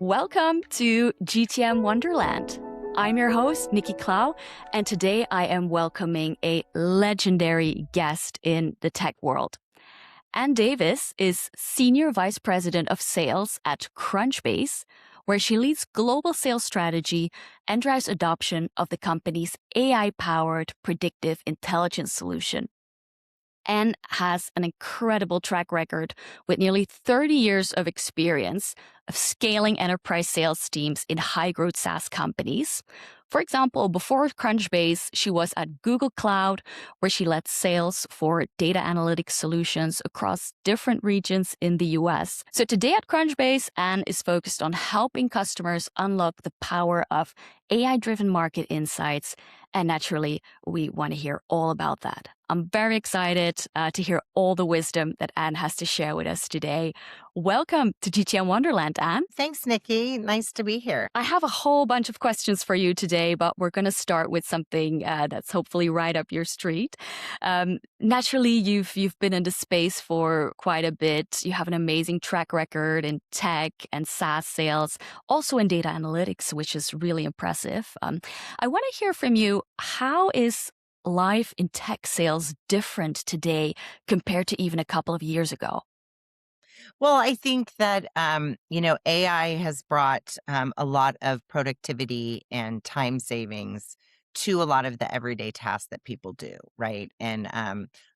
Welcome to GTM Wonderland. I'm your host, Niki, and today I am welcoming a legendary guest in the tech world. Ann Davis is Senior Vice President of Sales at Crunchbase, where she leads global sales strategy and drives adoption of the company's AI-powered predictive intelligence solution. Ann has an incredible track record with nearly 30 years of experience of scaling enterprise sales teams in high-growth SaaS companies. For example, before Crunchbase, she was at Google Cloud, where she led sales for data analytics solutions across different regions in the US. So today at Crunchbase, Ann is focused on helping customers unlock the power of AI-driven market insights. And naturally, we want to hear all about that. I'm very excited to hear all the wisdom that Ann has to share with us today. Welcome to GTM Wonderland, Ann. Thanks, Niki. Nice to be here. I have a whole bunch of questions for you today, but we're going to start with something that's hopefully right up your street. Naturally, you've been in the space for quite a bit. You have an amazing track record in tech and SaaS sales, also in data analytics, which is really impressive. I want to hear from you, how is life in tech sales different today compared to even a couple of years ago? Well, I think that, AI has brought a lot of productivity and time savings to a lot of the everyday tasks that people do, right? And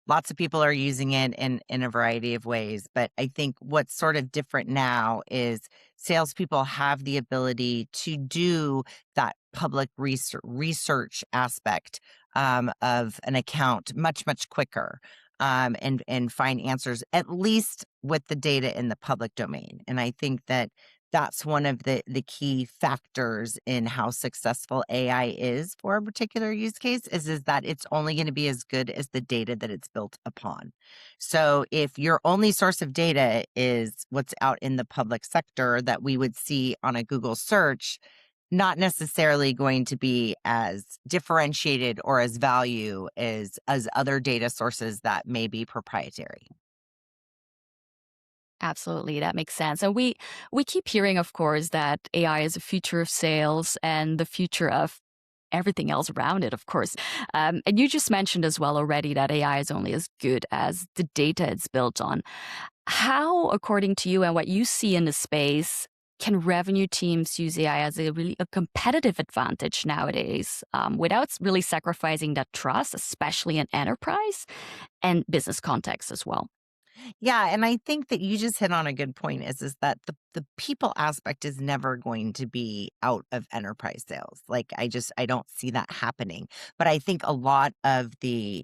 lots of people are using it in a variety of ways. But I think what's sort of different now is salespeople have the ability to do that public research aspect of an account much quicker. And find answers, at least with the data in the public domain. And I think that that's one of the key factors in how successful AI is for a particular use case is that it's only going to be as good as the data that it's built upon. So if your only source of data is what's out in the public sector that we would see on a Google search, not necessarily going to be as differentiated or as value as other data sources that may be proprietary. Absolutely, that makes sense. And we keep hearing, of course, that AI is the future of sales and the future of everything else around it, of course. And you just mentioned as well already that AI is only as good as the data it's built on. How, according to you and what you see in the space, can revenue teams use AI as a competitive advantage nowadays without really sacrificing that trust, especially in enterprise and business context as well? Yeah, and I think that you just hit on a good point is that the people aspect is never going to be out of enterprise sales. Like I don't see that happening. But I think a lot of the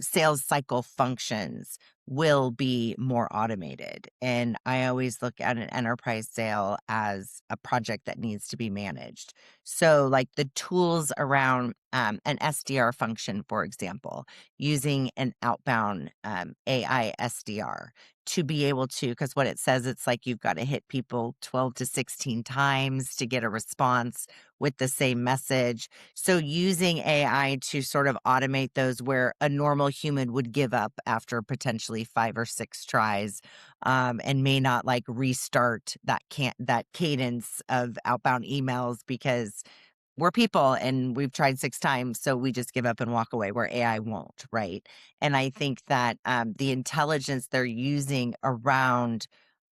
sales cycle functions will be more automated. And I always look at an enterprise sale as a project that needs to be managed. So like the tools around an SDR function, for example, using an outbound AI SDR to be able to, because what it says, it's like you've got to hit people 12 to 16 times to get a response with the same message. So using AI to sort of automate those where a normal human would give up after potentially 5 or 6 tries and may not like restart that cadence of outbound emails because we're people and we've tried 6 times, so we just give up and walk away, where AI won't, right? And I think that the intelligence they're using around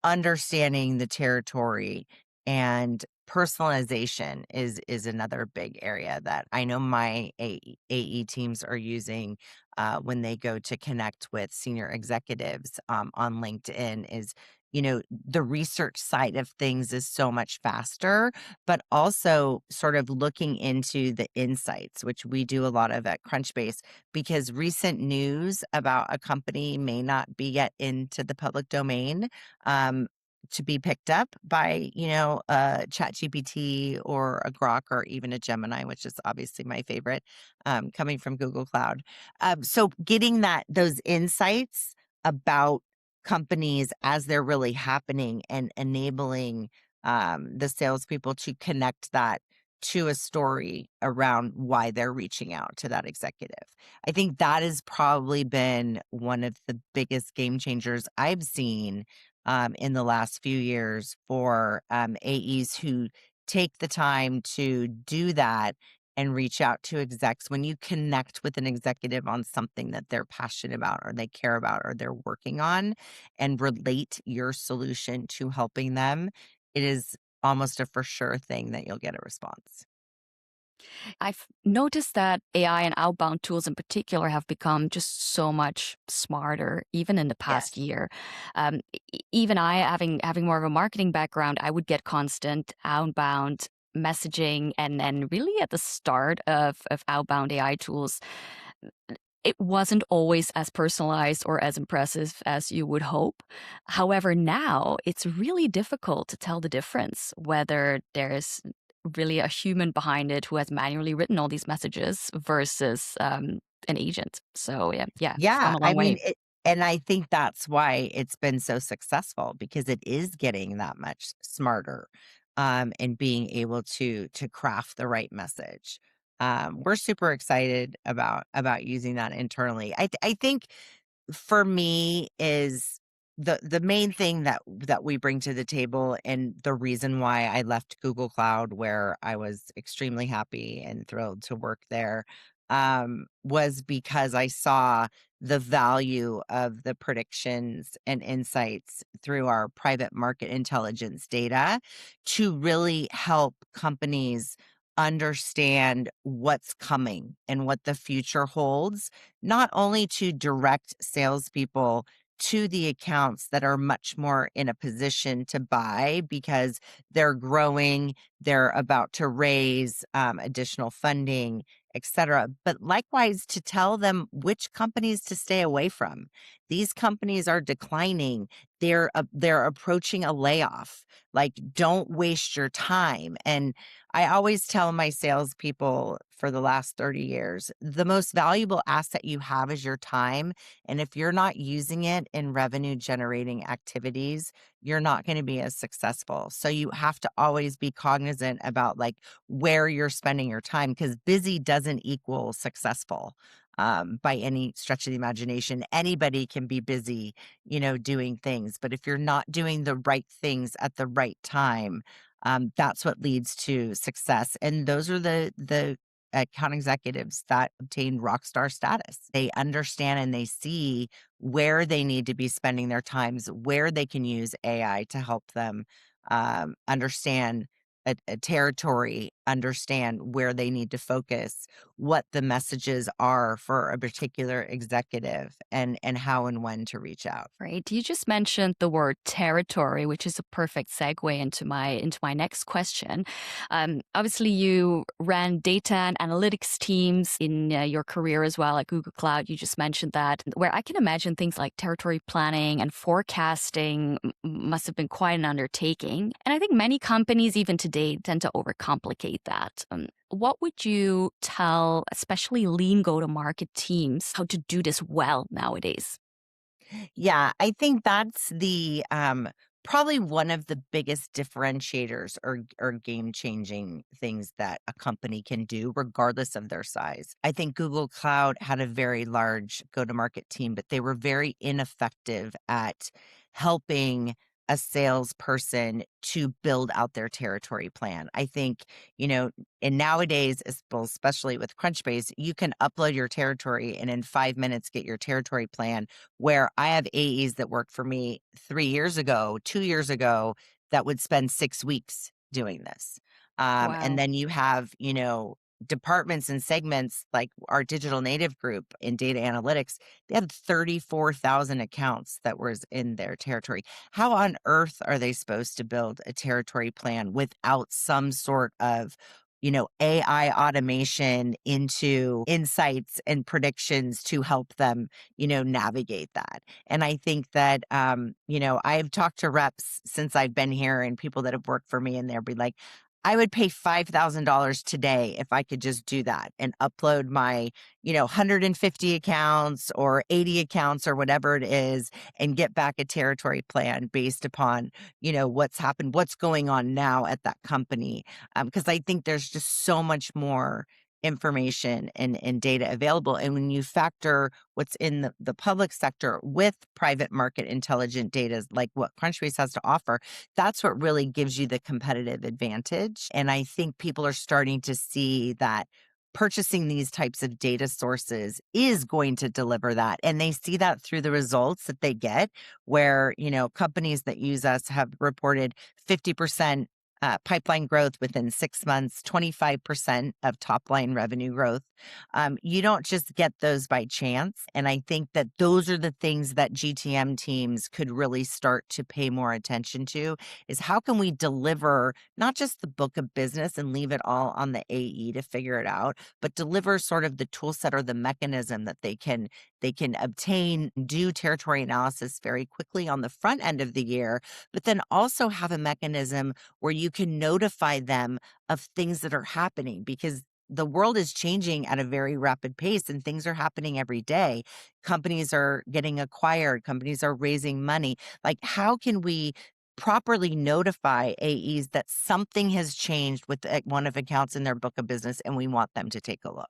understanding the territory and personalization is another big area that I know my AE teams are using when they go to connect with senior executives on LinkedIn is, the research side of things is so much faster, but also sort of looking into the insights, which we do a lot of at Crunchbase, because recent news about a company may not be yet into the public domain. To be picked up by, a ChatGPT or a Grok or even a Gemini, which is obviously my favorite, coming from Google Cloud. So getting those insights about companies as they're really happening and enabling the salespeople to connect that to a story around why they're reaching out to that executive. I think that has probably been one of the biggest game changers I've seen in the last few years for AEs who take the time to do that and reach out to execs. When you connect with an executive on something that they're passionate about or they care about or they're working on and relate your solution to helping them, it is almost a for sure thing that you'll get a response. I've noticed that AI and outbound tools in particular have become just so much smarter, even in the past Yes. year. Even I, having more of a marketing background, I would get constant outbound messaging, and really at the start of outbound AI tools, it wasn't always as personalized or as impressive as you would hope. However, now it's really difficult to tell the difference whether there's really a human behind it who has manually written all these messages versus an agent. So yeah, it's come Yeah, a I long mean, way. and I think that's why it's been so successful because it is getting that much smarter, and being able to craft the right message. We're super excited about using that internally. I think for me is the main thing that we bring to the table and the reason why I left Google Cloud where I was extremely happy and thrilled to work there was because I saw the value of the predictions and insights through our private market intelligence data to really help companies understand what's coming and what the future holds, not only to direct salespeople to the accounts that are much more in a position to buy because they're growing, they're about to raise additional funding, etc. But likewise, to tell them which companies to stay away from. These companies are declining. They're approaching a layoff. Like, don't waste your time. And I always tell my salespeople for the last 30 years, the most valuable asset you have is your time. And if you're not using it in revenue generating activities, you're not going to be as successful. So you have to always be cognizant about like where you're spending your time because busy doesn't equal successful. By any stretch of the imagination, anybody can be busy, doing things. But if you're not doing the right things at the right time, that's what leads to success. And those are the account executives that obtain rock star status. They understand and they see where they need to be spending their times, where they can use AI to help them understand a territory, understand where they need to focus, what the messages are for a particular executive, and how and when to reach out. Right. You just mentioned the word territory, which is a perfect segue into my next question. Obviously, you ran data and analytics teams in your career as well at Google Cloud. You just mentioned that, where I can imagine things like territory planning and forecasting must have been quite an undertaking. And I think many companies, even today, tend to overcomplicate that. What would you tell, especially lean go-to-market teams, how to do this well nowadays? Yeah, I think that's the probably one of the biggest differentiators or game-changing things that a company can do regardless of their size. I think Google Cloud had a very large go-to-market team, but they were very ineffective at helping a salesperson to build out their territory plan. I think, and nowadays, well, especially with Crunchbase, you can upload your territory and in 5 minutes get your territory plan where I have AEs that worked for me 3 years ago, 2 years ago, that would spend 6 weeks doing this. And Wow. then you have, departments and segments like our digital native group in data analytics, they had 34,000 accounts that was in their territory. How on earth are they supposed to build a territory plan without some sort of AI automation into insights and predictions to help them, navigate that. And I think that, I've talked to reps since I've been here and people that have worked for me, and they'll be like, I would pay $5,000 today if I could just do that and upload my, 150 accounts or 80 accounts or whatever it is and get back a territory plan based upon, what's happened, what's going on now at that company. Because I think there's just so much more information and data available. And when you factor what's in the public sector with private market intelligent data, like what Crunchbase has to offer, that's what really gives you the competitive advantage. And I think people are starting to see that purchasing these types of data sources is going to deliver that. And they see that through the results that they get, where, companies that use us have reported 50% pipeline growth within 6 months, 25% of top line revenue growth. You don't just get those by chance. And I think that those are the things that GTM teams could really start to pay more attention to, is how can we deliver not just the book of business and leave it all on the AE to figure it out, but deliver sort of the tool set or the mechanism that they can obtain, do territory analysis very quickly on the front end of the year, but then also have a mechanism where you can notify them of things that are happening, because the world is changing at a very rapid pace and things are happening every day. Companies are getting acquired, companies are raising money. Like, how can we properly notify AEs that something has changed with one of accounts in their book of business and we want them to take a look,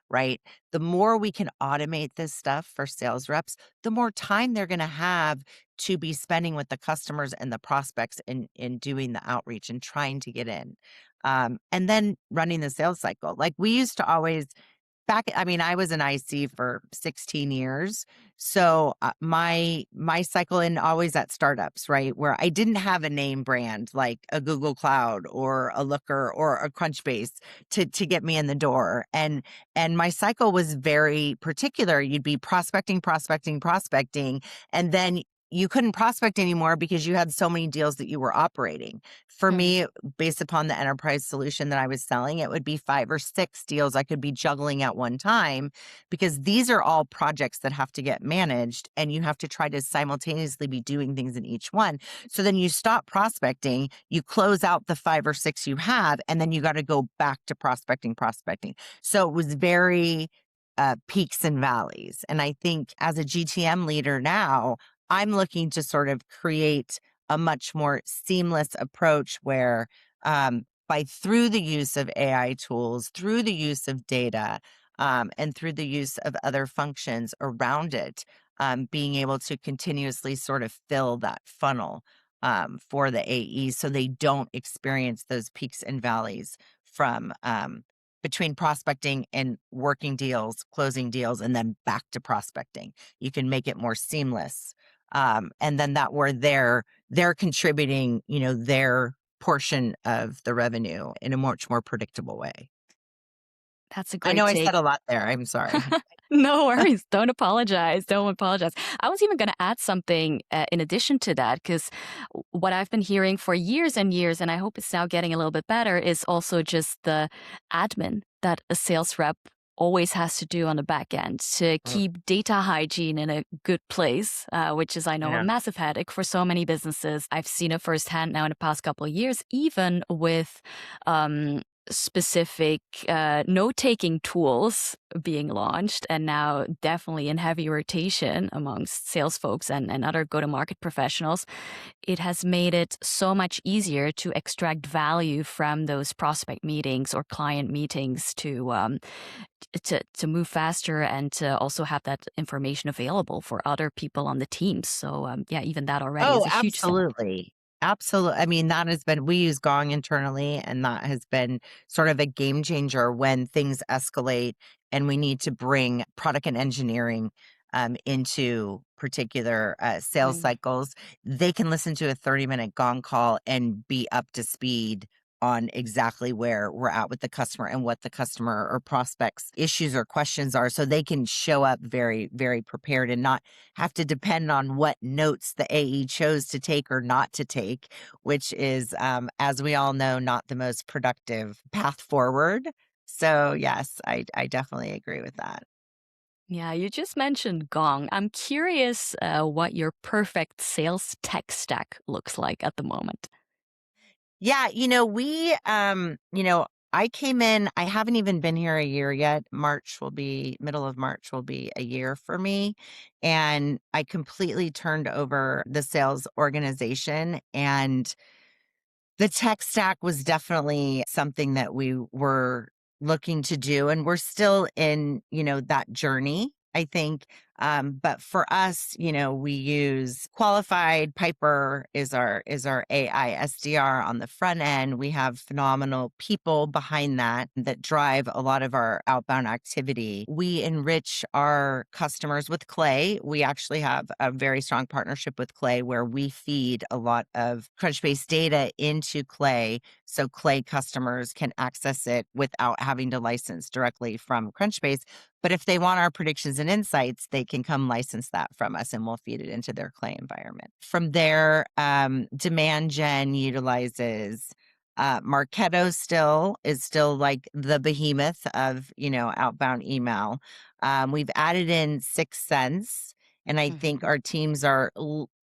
right? The more we can automate this stuff for sales reps, the more time they're going to have to be spending with the customers and the prospects in doing the outreach and trying to get in. And then running the sales cycle. Like, we used to always I was an IC for 16 years. So my cycle in always at startups, right? Where I didn't have a name brand like a Google Cloud or a Looker or a Crunchbase to get me in the door. And my cycle was very particular. You'd be prospecting, prospecting, prospecting, and then you couldn't prospect anymore because you had so many deals that you were operating. For me, based upon the enterprise solution that I was selling, it would be 5 or 6 deals I could be juggling at one time, because these are all projects that have to get managed and you have to try to simultaneously be doing things in each one. So then you stop prospecting, you close out the 5 or 6 you have, and then you got to go back to prospecting. So it was very peaks and valleys. And I think as a GTM leader now, I'm looking to sort of create a much more seamless approach where through the use of AI tools, through the use of data, and through the use of other functions around it, being able to continuously sort of fill that funnel for the AEs so they don't experience those peaks and valleys from between prospecting and working deals, closing deals, and then back to prospecting. You can make it more seamless. And then that where they're contributing, their portion of the revenue in a much more predictable way. That's a I great know I take. said a lot there. I'm sorry. No worries. Don't apologize. Don't apologize. I was even going to add something in addition to that, because what I've been hearing for years and years, and I hope it's now getting a little bit better, is also just the admin that a sales rep always has to do on the back end to keep data hygiene in a good place, which is, I know, a Yeah. massive headache for so many businesses. I've seen it firsthand now in the past couple of years, even with specific note-taking tools being launched and now definitely in heavy rotation amongst sales folks and other go-to-market professionals. It has made it so much easier to extract value from those prospect meetings or client meetings to move faster and to also have that information available for other people on the team. So even that already is Oh, a huge step. absolutely. Absolutely. I mean, that has been, we use Gong internally, and that has been sort of a game changer when things escalate and we need to bring product and engineering into particular sales cycles. They can listen to a 30-minute Gong call and be up to speed on exactly where we're at with the customer and what the customer or prospects issues or questions are, so they can show up very, very prepared and not have to depend on what notes the AE chose to take or not to take, which is, as we all know, not the most productive path forward. So yes, I definitely agree with that. Yeah, you just mentioned Gong. I'm curious what your perfect sales tech stack looks like at the moment. Yeah, I came in, I haven't even been here a year yet. Middle of March will be a year for me. And I completely turned over the sales organization, and the tech stack was definitely something that we were looking to do. And we're still in, that journey, I think. But for us, we use Qualified. Piper is our AI SDR on the front end. We have phenomenal people behind that drive a lot of our outbound activity. We enrich our customers with Clay. We actually have a very strong partnership with Clay where we feed a lot of Crunchbase data into Clay, so Clay customers can access it without having to license directly from Crunchbase. But if they want our predictions and insights, they can come license that from us and we'll feed it into their Clay environment. From there, Demand Gen utilizes Marketo is still like the behemoth of, outbound email. We've added in 6sense, and I think our teams are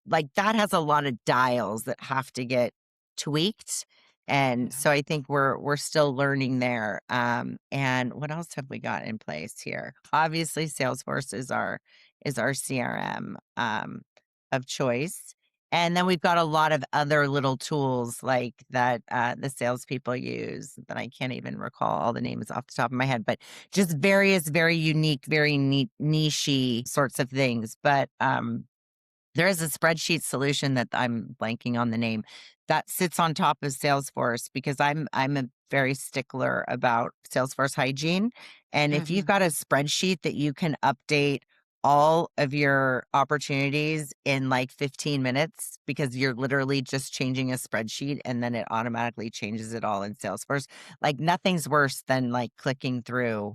like, that has a lot of dials that have to get tweaked. And so I think we're still learning there. And what else have we got in place here? Obviously, Salesforce is our CRM of choice. And then we've got a lot of other little tools like that the salespeople use that I can't even recall all the names off the top of my head, but just various, very unique, very niche-y sorts of things. But there is a spreadsheet solution that I'm blanking on the name that sits on top of Salesforce, because I'm a very stickler about Salesforce hygiene. And if you've got a spreadsheet that you can update all of your opportunities in like 15 minutes, because you're literally just changing a spreadsheet and then it automatically changes it all in Salesforce, like nothing's worse than like clicking through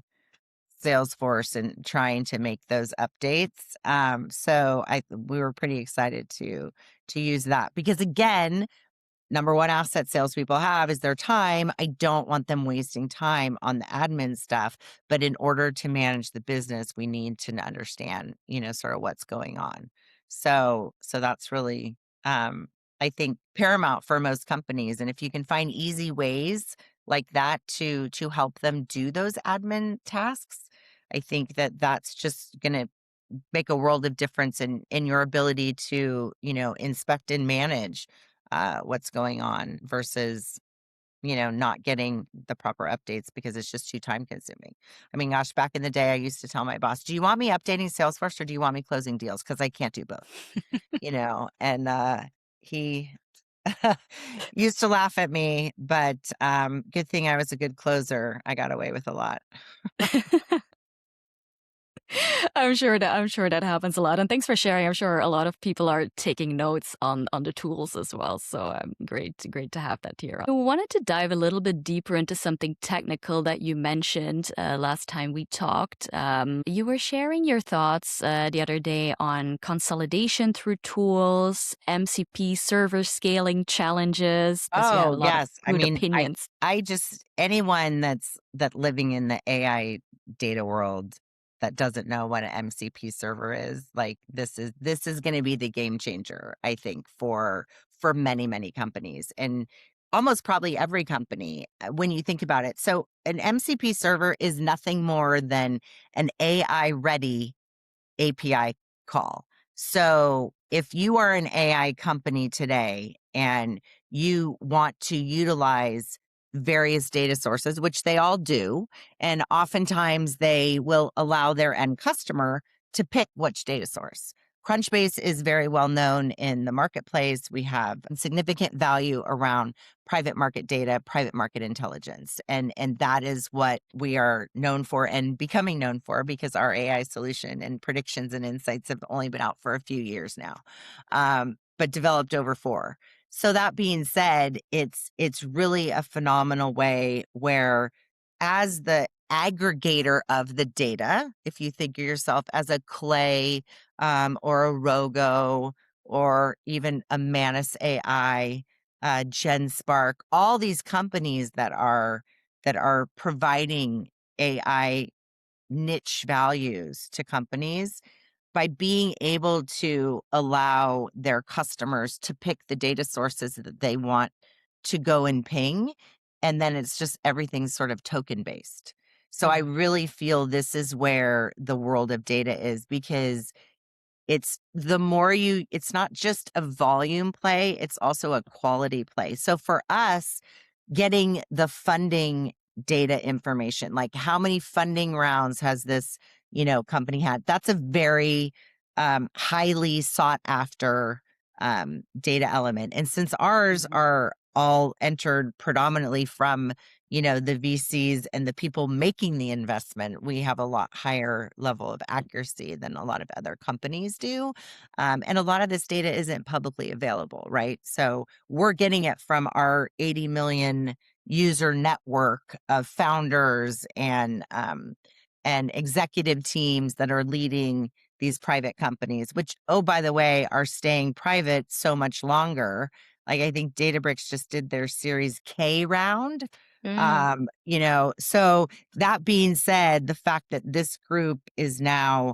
Salesforce and trying to make those updates. So we were pretty excited to use that, because again, number one asset salespeople have is their time. I don't want them wasting time on the admin stuff, but in order to manage the business, we need to understand, sort of what's going on. So that's really, I think, paramount for most companies. And if you can find easy ways like that to help them do those admin tasks, I think that's just going to make a world of difference in your ability to, inspect and manage what's going on versus, not getting the proper updates because it's just too time consuming. I mean, gosh, back in the day, I used to tell my boss, do you want me updating Salesforce or do you want me closing deals? Because I can't do both, and he used to laugh at me, but good thing I was a good closer. I got away with a lot. I'm sure that happens a lot. And thanks for sharing. I'm sure a lot of people are taking notes on the tools as well. So great to have that here. I wanted to dive a little bit deeper into something technical that you mentioned last time we talked. You were sharing your thoughts the other day on consolidation through tools, MCP server scaling challenges. You had a lot Yes. of good opinions. I just, anyone that's living in the AI data world that doesn't know what an MCP server is, like this is going to be the game changer, I think, for many, many companies, and almost probably every company when you think about it. So an MCP server is nothing more than an AI ready API call. So if you are an AI company today and you want to utilize various data sources, which they all do, and oftentimes they will allow their end customer to pick which data source. Crunchbase is very well known in the marketplace. We have significant value around private market data, private market intelligence. And that is what we are known for and becoming known for, because our AI solution and predictions and insights have only been out for a few years now, but developed over 4. So that being said, it's really a phenomenal way where, as the aggregator of the data, if you think of yourself as a Clay or a Rogo or even a Manus AI, GenSpark, all these companies that are providing AI niche values to companies, by being able to allow their customers to pick the data sources that they want to go and ping. And then it's just everything's sort of token based. So I really feel this is where the world of data is, because it's it's not just a volume play, it's also a quality play. So for us, getting the funding data information. Like how many funding rounds has this, company had? That's a very highly sought after data element. And since ours are all entered predominantly from, the VCs and the people making the investment, we have a lot higher level of accuracy than a lot of other companies do. And a lot of this data isn't publicly available, right? So we're getting it from our 80 million user network of founders and executive teams that are leading these private companies, which, oh, by the way, are staying private so much longer. Like I think Databricks just did their Series K round. So that being said, the fact that this group is now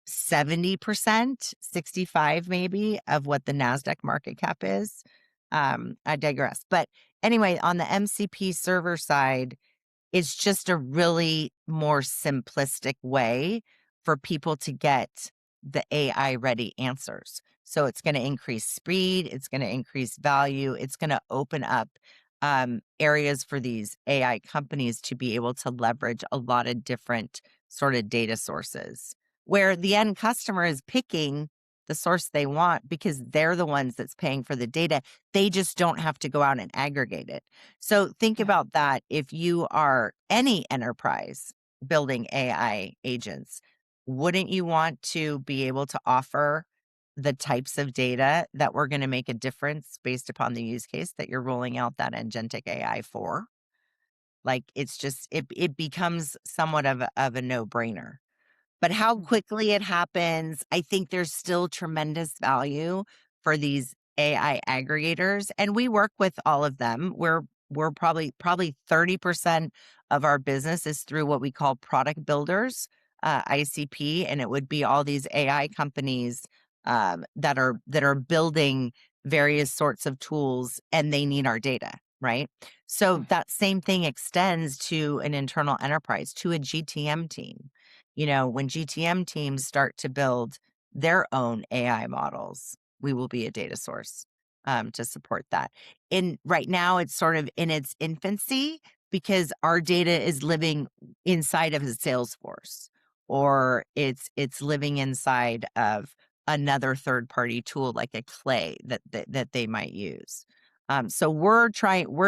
70%, 65 maybe of what the NASDAQ market cap is. I digress. But anyway, on the MCP server side, it's just a really more simplistic way for people to get the AI ready answers. So it's going to increase speed, it's going to increase value, it's going to open up areas for these AI companies to be able to leverage a lot of different sort of data sources where the end customer is picking the source they want because they're the ones that's paying for the data. They just don't have to go out and aggregate it. So think about that. If you are any enterprise building AI agents, wouldn't you want to be able to offer the types of data that we're going to make a difference based upon the use case that you're rolling out that agentic AI for? Like it's just, it becomes somewhat of a no-brainer. But how quickly it happens, I think there's still tremendous value for these AI aggregators. And we work with all of them. We're probably 30% of our business is through what we call product builders, ICP, and it would be all these AI companies that are building various sorts of tools, and they need our data, right? So that same thing extends to an internal enterprise, to a GTM team. When GTM teams start to build their own AI models, we will be a data source to support that. Right now, it's sort of in its infancy because our data is living inside of a Salesforce, or it's living inside of another third party tool like a Clay that they might use. So we're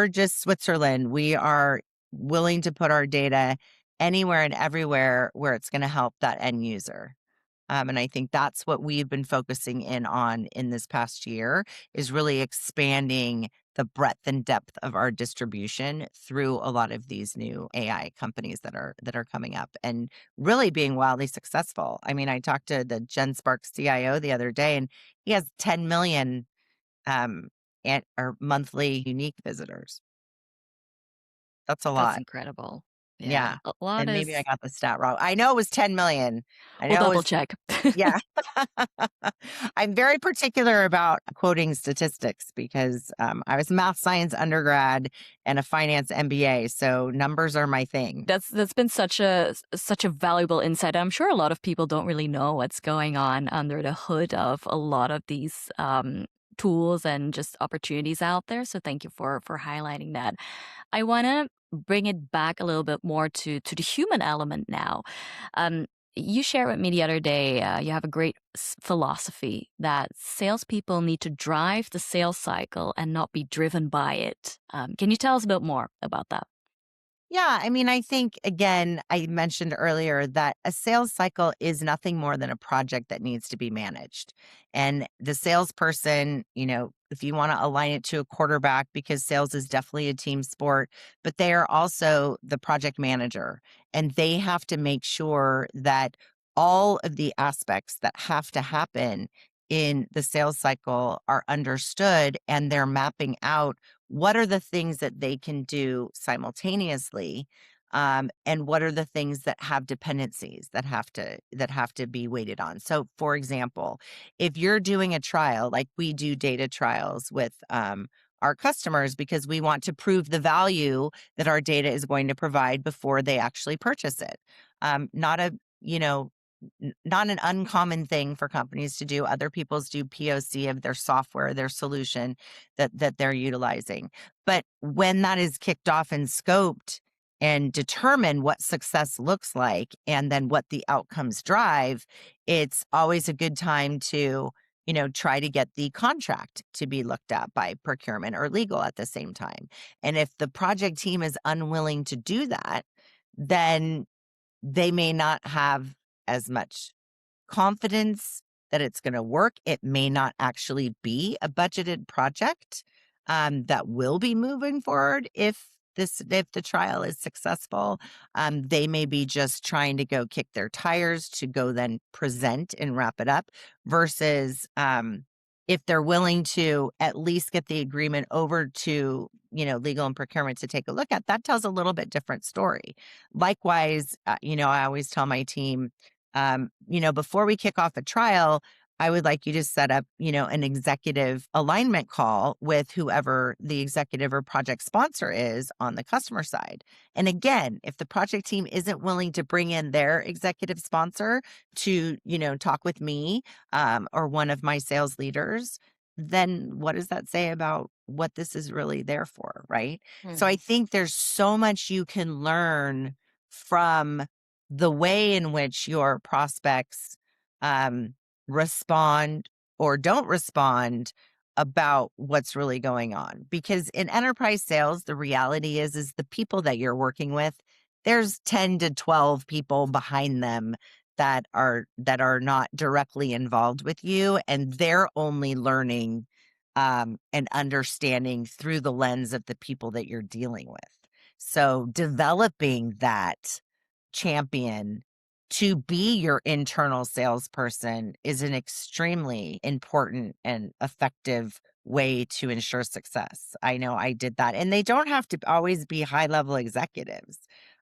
just Switzerland. We are willing to put our data anywhere and everywhere where it's going to help that end user. And I think that's what we've been focusing in on in this past year, is really expanding the breadth and depth of our distribution through a lot of these new AI companies that are coming up and really being wildly successful. I mean, I talked to the GenSpark CIO the other day, and he has 10 million or monthly unique visitors. That's a That's lot. incredible. Yeah. Yeah. A lot And maybe I is, got the stat wrong. I know it was 10 million. I we'll know it double was, check. yeah. I'm very particular about quoting statistics because I was a math science undergrad and a finance MBA. So numbers are my thing. That's been such a valuable insight. I'm sure a lot of people don't really know what's going on under the hood of a lot of these tools and just opportunities out there. So thank you for highlighting that. I want to bring it back a little bit more to the human element now. Um, you shared with me the other day, you have a great philosophy that salespeople need to drive the sales cycle and not be driven by it. Can you tell us a bit more about that? Yeah, I mean, I think, again, I mentioned earlier that a sales cycle is nothing more than a project that needs to be managed. And the salesperson, if you want to align it to a quarterback, because sales is definitely a team sport, but they are also the project manager. And they have to make sure that all of the aspects that have to happen in the sales cycle are understood, and they're mapping out what are the things that they can do simultaneously, and what are the things that have dependencies that have to be weighted on. So for example, if you're doing a trial, like we do data trials with our customers, because we want to prove the value that our data is going to provide before they actually purchase it. Not a you know Not an uncommon thing for companies to do. Other people's do POC of their software, their solution that they're utilizing. But when that is kicked off and scoped, and determine what success looks like and then what the outcomes drive, it's always a good time to, try to get the contract to be looked at by procurement or legal at the same time. And if the project team is unwilling to do that, then they may not have as much confidence that it's going to work. It may not actually be a budgeted project that will be moving forward if the trial is successful. They may be just trying to go kick their tires to go then present and wrap it up versus if they're willing to at least get the agreement over to legal and procurement to take a look at, that tells a little bit different story. Likewise, I always tell my team, before we kick off a trial, I would like you to set up, an executive alignment call with whoever the executive or project sponsor is on the customer side. And again, if the project team isn't willing to bring in their executive sponsor to, talk with me or one of my sales leaders, then what does that say about what this is really there for, right? So I think there's so much you can learn from the way in which your prospects respond or don't respond about what's really going on. Because in enterprise sales, the reality is the people that you're working with, there's 10 to 12 people behind them that are not directly involved with you, and they're only learning and understanding through the lens of the people that you're dealing with. So developing that champion to be your internal salesperson is an extremely important and effective way to ensure success. I know I did that. And they don't have to always be high level executives.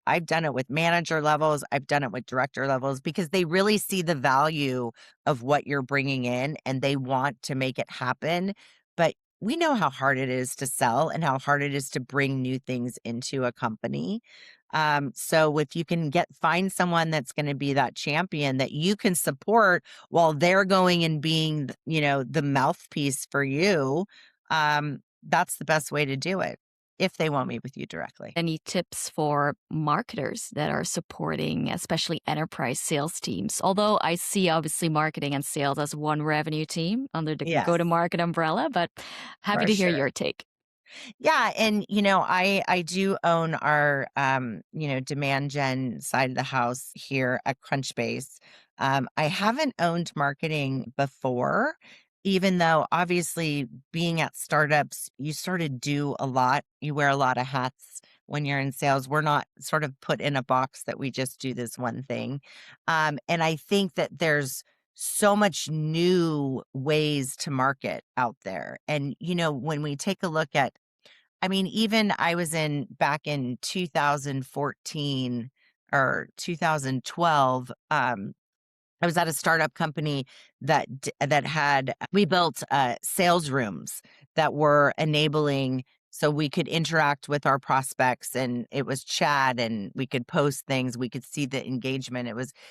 I've done it with manager levels. I've done it with director levels because they really see the value of what you're bringing in and they want to make it happen. But we know how hard it is to sell and how hard it is to bring new things into a company. So if you can find someone that's going to be that champion that you can support while they're going and being, the mouthpiece for you, that's the best way to do it if they won't meet with you directly. Any tips for marketers that are supporting, especially enterprise sales teams? Although I see obviously marketing and sales as one revenue team under the Yes, go-to-market umbrella, but happy for to hear sure. your take. Yeah, and I do own our demand gen side of the house here at Crunchbase. I haven't owned marketing before, even though obviously being at startups, you sort of do a lot. You wear a lot of hats when you're in sales. We're not sort of put in a box that we just do this one thing. And I think that there's so much new ways to market out there. And when we take a look at even I was back in 2014 or 2012. I was at a startup company that had we built sales rooms that were enabling so we could interact with our prospects and it was chat and we could post things, we could see the engagement.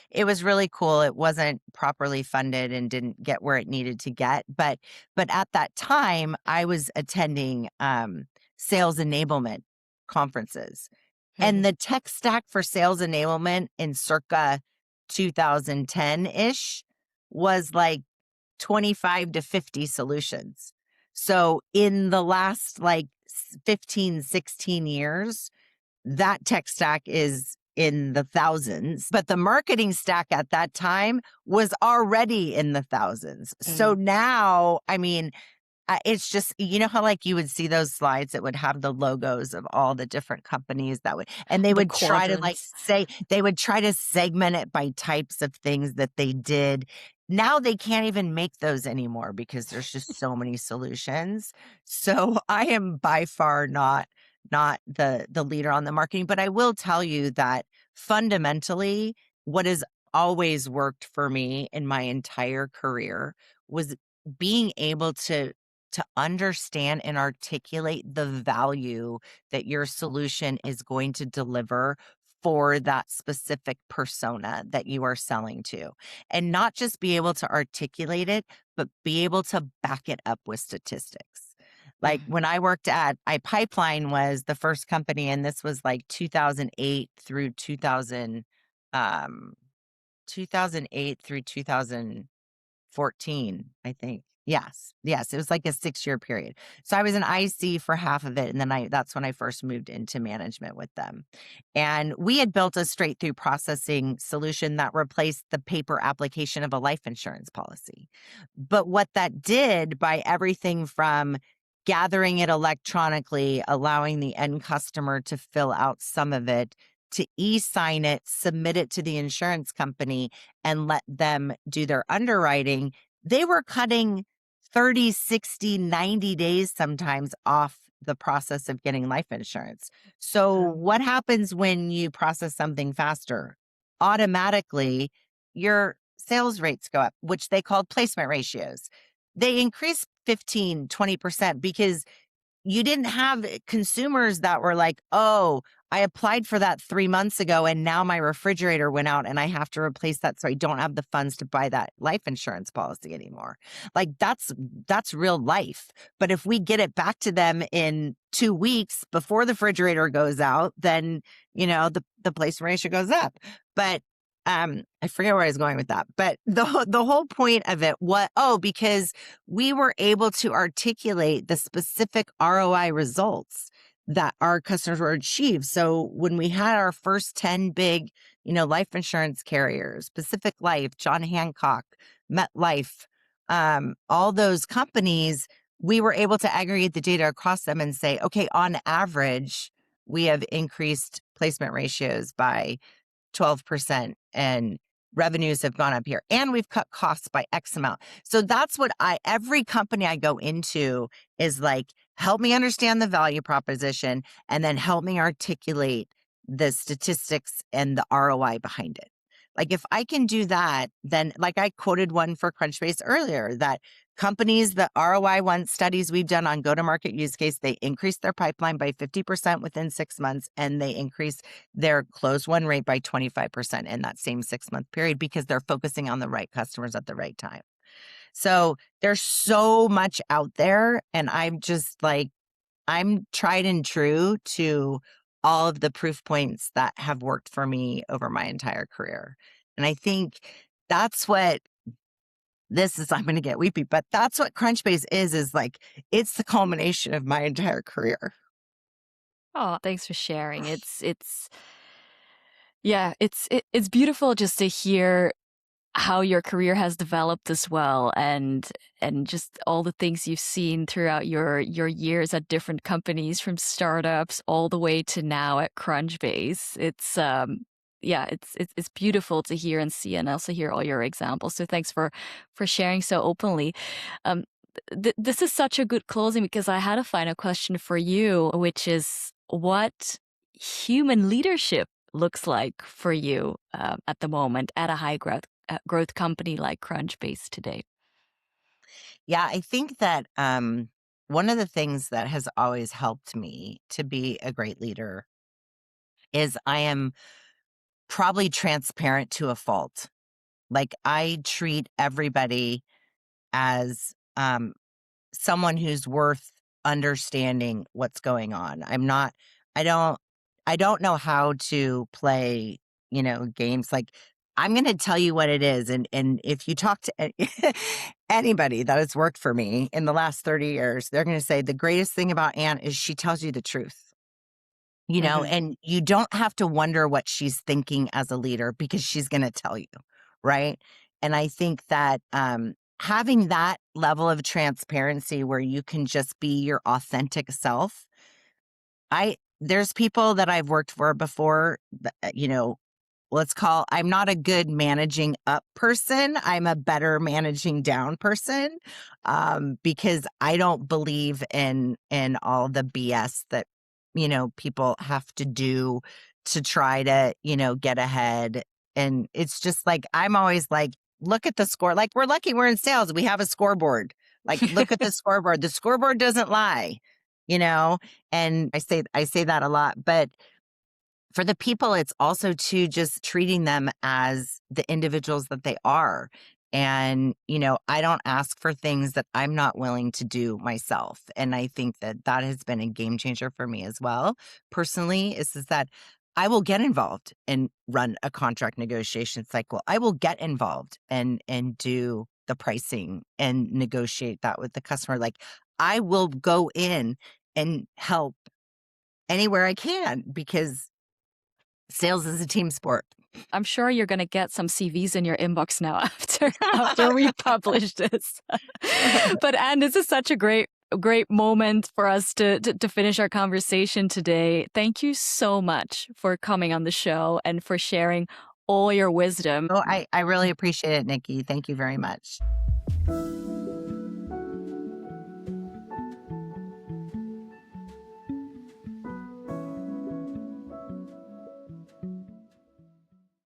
It was really cool. It wasn't properly funded and didn't get where it needed to get, but at that time I was attending sales enablement conferences. And the tech stack for sales enablement in circa 2010-ish was like 25 to 50 solutions. So in the last 15, 16 years, that tech stack is in the thousands, but the marketing stack at that time was already in the thousands. So now, it's just, how you would see those slides that would have the logos of all the different companies and they The would try to quadrants. they would try to segment it by types of things that they did. Now they can't even make those anymore because there's just so many solutions. So I am by far not the leader on the marketing, but I will tell you that fundamentally what has always worked for me in my entire career was being able to understand and articulate the value that your solution is going to deliver for that specific persona that you are selling to. And not just be able to articulate it, but be able to back it up with statistics. Like when I worked at iPipeline was the first company, and this was like 2008 through 2000, 2008 through 2014, I think. Yes, it was like a 6-year period. So I was an IC for half of it, and then that's when I first moved into management with them. And we had built a straight through processing solution that replaced the paper application of a life insurance policy. But what that did by everything from gathering it electronically, allowing the end customer to fill out some of it, to e-sign it, submit it to the insurance company, and let them do their underwriting, they were cutting 30, 60, 90 days sometimes off the process of getting life insurance. So what happens when you process something faster? Automatically, your sales rates go up, which they called placement ratios. They increase 15, 20% because you didn't have consumers that were like, oh, I applied for that 3 months ago and now my refrigerator went out and I have to replace that. So I don't have the funds to buy that life insurance policy anymore. Like that's real life. But if we get it back to them in 2 weeks before the refrigerator goes out, then, the placement ratio goes up. But I forget where I was going with that, but the whole point of it, because we were able to articulate the specific ROI results that our customers were achieved. So when we had our first 10 big, life insurance carriers, Pacific Life, John Hancock, MetLife, all those companies, we were able to aggregate the data across them and say, okay, on average, we have increased placement ratios by 12% and revenues have gone up here and we've cut costs by X amount. So that's what every company I go into is like, help me understand the value proposition and then help me articulate the statistics and the ROI behind it. Like if I can do that, then like I quoted one for Crunchbase earlier, that companies, the ROI studies we've done on go-to-market use case, they increased their pipeline by 50% within 6 months, and they increased their close win rate by 25% in that same 6-month period because they're focusing on the right customers at the right time. So there's so much out there, and I'm just like, I'm tried and true to all of the proof points that have worked for me over my entire career. And I think that's what I'm going to get weepy, but that's what Crunchbase is like, it's the culmination of my entire career. Oh, thanks for sharing. It's beautiful just to hear how your career has developed as well, and just all the things you've seen throughout your years at different companies, from startups all the way to now at Crunchbase. It's beautiful to hear and see, and also hear all your examples. So thanks for sharing so openly. This is such a good closing because I had a final question for you, which is what human leadership looks like for you at the moment at a high growth company like Crunchbase today. Yeah, I think that one of the things that has always helped me to be a great leader is I am probably transparent to a fault. Like I treat everybody as someone who's worth understanding what's going on. I don't, I don't know how to play, games. Like I'm going to tell you what it is. And if you talk to anybody that has worked for me in the last 30 years, they're going to say the greatest thing about Anne is she tells you the truth. And you don't have to wonder what she's thinking as a leader because she's going to tell you. Right. And I think that, having that level of transparency where you can just be your authentic self. There's people that I've worked for before, I'm not a good managing up person. I'm a better managing down person, because I don't believe in all the BS that, people have to do to try to, get ahead. And it's just like, I'm always like, look at the score. Like we're lucky we're in sales. We have a scoreboard. Like look at the scoreboard. The scoreboard doesn't lie, and I say that a lot, but for the people, it's also to just treating them as the individuals that they are And, I don't ask for things that I'm not willing to do myself. And I think that that has been a game changer for me as well. Personally, is that I will get involved and run a contract negotiation cycle. I will get involved and do the pricing and negotiate that with the customer. Like, I will go in and help anywhere I can, because sales is a team sport. I'm sure you're going to get some CVs in your inbox now after we publish this. But Anne, this is such a great moment for us to finish our conversation today. Thank you so much for coming on the show and for sharing all your wisdom. Oh, I really appreciate it, Niki. Thank you very much.